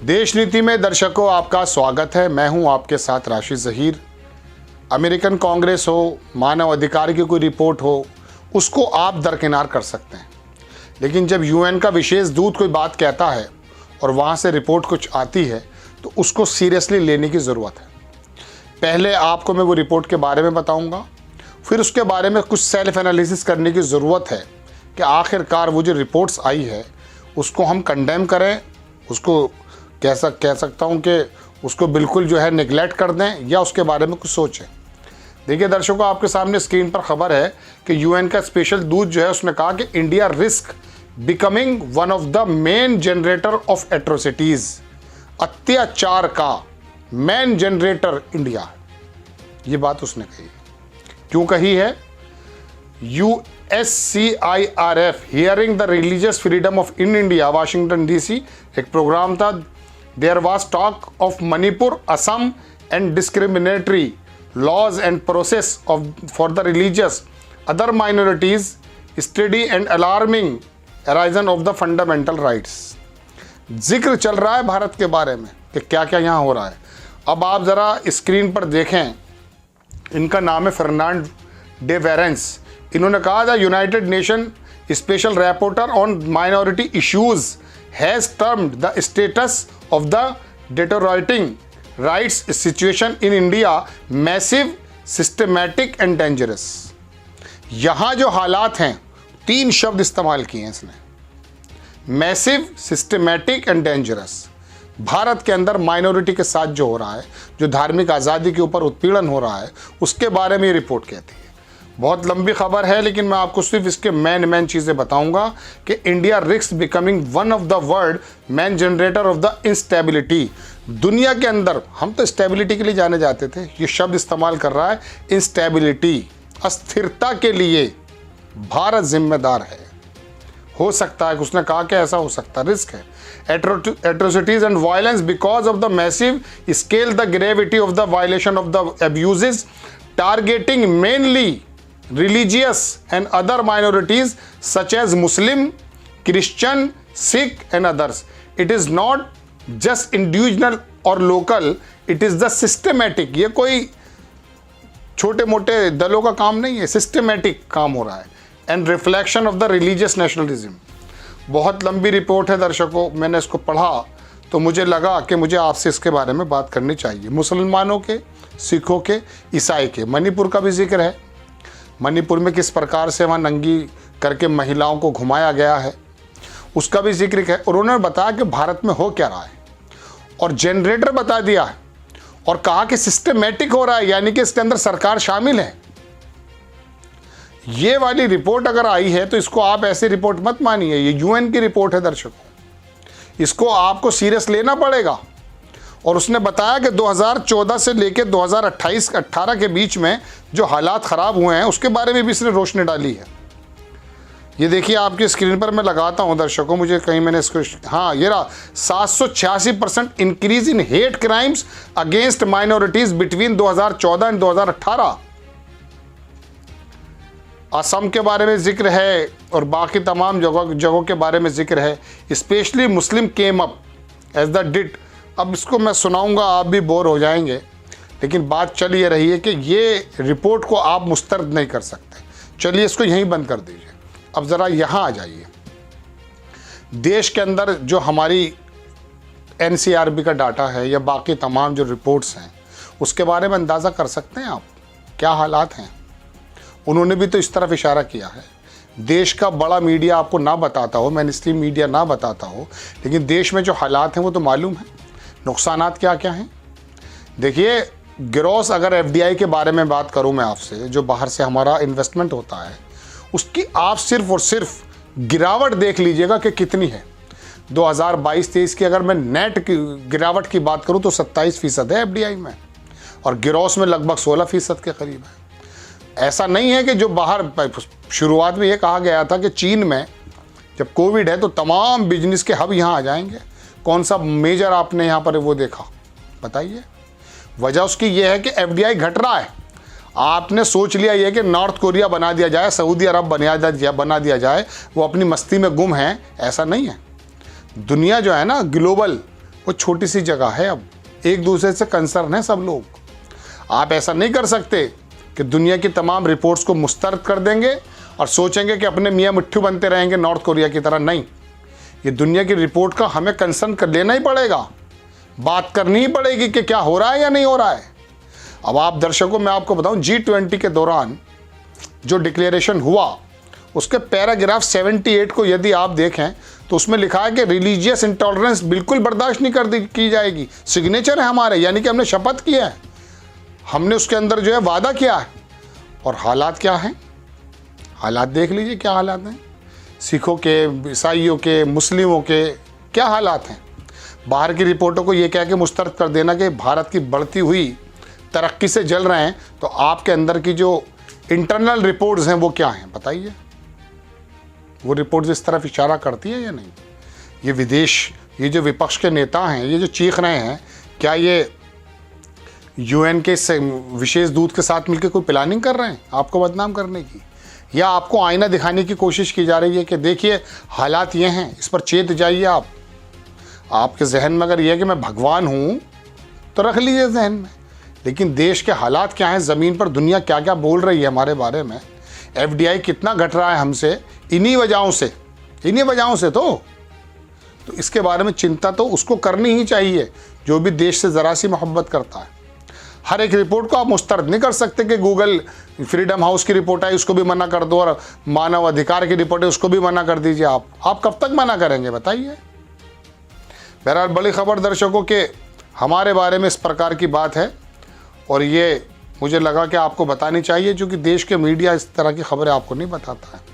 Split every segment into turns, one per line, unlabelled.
देश नीति में दर्शकों आपका स्वागत है। मैं हूं आपके साथ राशिद ज़हीर। अमेरिकन कांग्रेस हो, मानव अधिकार की कोई रिपोर्ट हो, उसको आप दरकिनार कर सकते हैं, लेकिन जब यूएन का विशेष दूत कोई बात कहता है और वहां से रिपोर्ट कुछ आती है तो उसको सीरियसली लेने की ज़रूरत है। पहले आपको मैं वो रिपोर्ट के बारे में बताऊंगा, फिर उसके बारे में कुछ सेल्फ एनालिसिस करने की ज़रूरत है कि आखिरकार वो जो रिपोर्ट्स आई है उसको हम कंडेम करें, उसको कह सकता हूँ कि उसको बिल्कुल जो है निगलेक्ट कर दें या उसके बारे में कुछ सोचें। देखिए दर्शकों, आपके सामने स्क्रीन पर खबर है कि यूएन का स्पेशल दूत जो है उसने कहा कि India risk becoming one of the main generator off atrocities. अत्याचार का मेन जनरेटर इंडिया, ये बात उसने कही। क्यों कही है? USCIRF hearing the religious freedom of in India, Washington DC, एक प्रोग्राम था। There was talk of Manipur, Assam and discriminatory laws and process for the religious other minorities, steady and alarming erosion of the fundamental rights। जिक्र चल रहा है भारत के बारे में कि क्या क्या यहाँ हो रहा है। अब आप ज़रा स्क्रीन पर देखें, इनका नाम है फर्नांड डे वेरेंस। इन्होंने कहा था United nation special reporter on minority issues has termed the status of the deteriorating rights situation in India massive, systematic and dangerous. यहाँ जो हालात हैं, 3 शब्द इस्तेमाल किए हैं इसने, massive, systematic and dangerous. Bharat के अंदर माइनॉरिटी के साथ जो हो रहा है, जो धार्मिक आज़ादी के ऊपर उत्पीड़न हो रहा है, उसके बारे में ये रिपोर्ट कहती है। बहुत लंबी खबर है, लेकिन मैं आपको सिर्फ इसके मेन चीज़ें बताऊंगा कि India risk becoming one of the world main generator off the instability. दुनिया के अंदर हम तो स्टेबिलिटी के लिए जाने जाते थे, ये शब्द इस्तेमाल कर रहा है इंस्टेबिलिटी, अस्थिरता के लिए भारत जिम्मेदार है। हो सकता है, उसने कहा कि ऐसा हो सकता है, रिस्क है। Atrocities and violence because of the massive scale, the gravity of the violation of the abuses targeting mainly religious and other minorities such as Muslim, Christian, Sikh and others. It is not just individual or local, it is the systematic। ये कोई छोटे मोटे दलों का काम नहीं है, systematic काम हो रहा है। And reflection of the religious nationalism. बहुत लंबी रिपोर्ट है दर्शकों, मैंने इसको पढ़ा तो मुझे लगा कि मुझे आपसे इसके बारे में बात करनी चाहिए। मुसलमानों के, सिखों के, ईसाई के, मणिपुर का भी जिक्र है। मणिपुर में किस प्रकार से वहाँ नंगी करके महिलाओं को घुमाया गया है, उसका भी जिक्र है। और उन्होंने बताया कि भारत में हो क्या रहा है, और जनरेटर बता दिया है, और कहा कि सिस्टमेटिक हो रहा है, यानी कि इसके अंदर सरकार शामिल है। ये वाली रिपोर्ट अगर आई है तो इसको आप ऐसी रिपोर्ट मत मानिए, ये यूएन की रिपोर्ट है दर्शकों, इसको आपको सीरियस लेना पड़ेगा। और उसने बताया कि 2014 से लेकर 2028-18 के बीच में जो हालात ख़राब हुए हैं उसके बारे में भी इसने रोशनी डाली है। ये देखिए आपकी स्क्रीन पर मैं लगाता हूं दर्शकों, मुझे कहीं मैंने इसको, हाँ ये रहा, 786% increase in hate crimes against minorities between 2014 and 2018। Assam के बारे में जिक्र है और बाकी तमाम जगहों के बारे में जिक्र है। Specially Muslim came up as the did. अब इसको मैं सुनाऊंगा, आप भी बोर हो जाएंगे, लेकिन बात चल ये रही है कि ये रिपोर्ट को आप मुस्तरद नहीं कर सकते। चलिए इसको यहीं बंद कर दीजिए। अब ज़रा यहाँ आ जाइए। देश के अंदर जो हमारी NCRB का डाटा है या बाकी तमाम जो रिपोर्ट्स हैं, उसके बारे में अंदाज़ा कर सकते हैं आप क्या हालात हैं। उन्होंने भी तो इस तरफ इशारा किया है। देश का बड़ा मीडिया आपको ना बताता हो, मेनस्ट्रीम मीडिया ना बताता हो, लेकिन देश में जो हालात हैं वो तो मालूम है, नुकसानात क्या क्या हैं। देखिए ग्रॉस, अगर FDI के बारे में बात करूं मैं आपसे, जो बाहर से हमारा इन्वेस्टमेंट होता है, उसकी आप सिर्फ और सिर्फ गिरावट देख लीजिएगा कि कितनी है। 2022-23 की अगर मैं नेट की गिरावट की बात करूं तो 27% है FDI में, और ग्रॉस में लगभग 16% के करीब है। ऐसा नहीं है कि जो बाहर, शुरुआत में ये कहा गया था कि चीन में जब कोविड है तो तमाम बिजनेस के हब यहाँ आ जाएंगे। कौन सा मेजर आपने यहाँ पर वो देखा, बताइए। वजह उसकी ये है कि FDI घट रहा है। आपने सोच लिया ये कि नॉर्थ कोरिया बना दिया जाए, सऊदी अरब बना दिया जाए, वो अपनी मस्ती में गुम हैं, ऐसा नहीं है। दुनिया जो है ना ग्लोबल, वो छोटी सी जगह है। अब एक दूसरे से कंसर्न है सब लोग। आप ऐसा नहीं कर सकते कि दुनिया की तमाम रिपोर्ट्स को मुस्तरद कर देंगे और सोचेंगे कि अपने मियाँ मिट्ठू बनते रहेंगे नॉर्थ कोरिया की तरह। नहीं, ये दुनिया की रिपोर्ट का हमें कंसर्न कर लेना ही पड़ेगा, बात करनी ही पड़ेगी कि क्या हो रहा है या नहीं हो रहा है। अब आप दर्शकों, मैं आपको बताऊं, G20 के दौरान जो डिक्लेरेशन हुआ उसके पैराग्राफ 78 को यदि आप देखें तो उसमें लिखा है कि रिलीजियस इंटॉलरेंस बिल्कुल बर्दाश्त नहीं की जाएगी। सिग्नेचर है हमारे, यानी कि हमने शपथ किया है, हमने उसके अंदर जो है वादा किया है। और हालात क्या हैं, हालात देख लीजिए क्या हालात हैं। सिखों के, ईसाइयों के, मुस्लिमों के क्या हालात हैं। बाहर की रिपोर्टों को ये कह के मुस्तरद कर देना कि भारत की बढ़ती हुई तरक्की से जल रहे हैं, तो आपके अंदर की जो इंटरनल रिपोर्ट्स हैं वो क्या हैं बताइए। वो रिपोर्ट्स इस तरफ इशारा करती है या नहीं। ये विदेश, ये जो विपक्ष के नेता हैं, ये जो चीख रहे हैं, क्या ये यूएन के विशेष दूत के साथ मिलकर कोई प्लानिंग कर रहे हैं आपको बदनाम करने की, या आपको आईना दिखाने की कोशिश की जा रही है कि देखिए हालात ये हैं, इस पर चेत जाइए आप। आपके जहन में अगर ये है कि मैं भगवान हूँ तो रख लीजिए जहन में, लेकिन देश के हालात क्या हैं, ज़मीन पर दुनिया क्या क्या बोल रही है हमारे बारे में, FDI कितना घट रहा है हमसे, इन्हीं वजहों से तो इसके बारे में चिंता तो उसको करनी ही चाहिए जो भी देश से ज़रा सी मोहब्बत करता है। हर एक रिपोर्ट को आप मुस्तरद नहीं कर सकते कि गूगल फ्रीडम हाउस की रिपोर्ट आई उसको भी मना कर दो, और मानव अधिकार की रिपोर्ट है उसको भी मना कर दीजिए। आप कब तक मना करेंगे बताइए। बहरहाल बड़ी खबर दर्शकों के हमारे बारे में इस प्रकार की बात है, और ये मुझे लगा कि आपको बतानी चाहिए, क्योंकि देश के मीडिया इस तरह की खबरें आपको नहीं बताता है।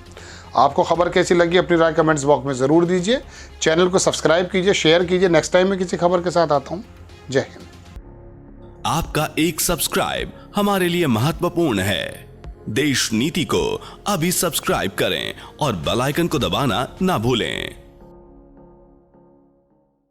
आपको खबर कैसी लगी अपनी राय कमेंट्स बॉक्स में ज़रूर दीजिए। चैनल को सब्सक्राइब कीजिए, शेयर कीजिए। नेक्स्ट टाइम मैं किसी खबर के साथ आता हूँ। जय हिंद।
आपका एक सब्सक्राइब हमारे लिए महत्वपूर्ण है। देश नीति को अभी सब्सक्राइब करें और बेल आइकन को दबाना ना भूलें।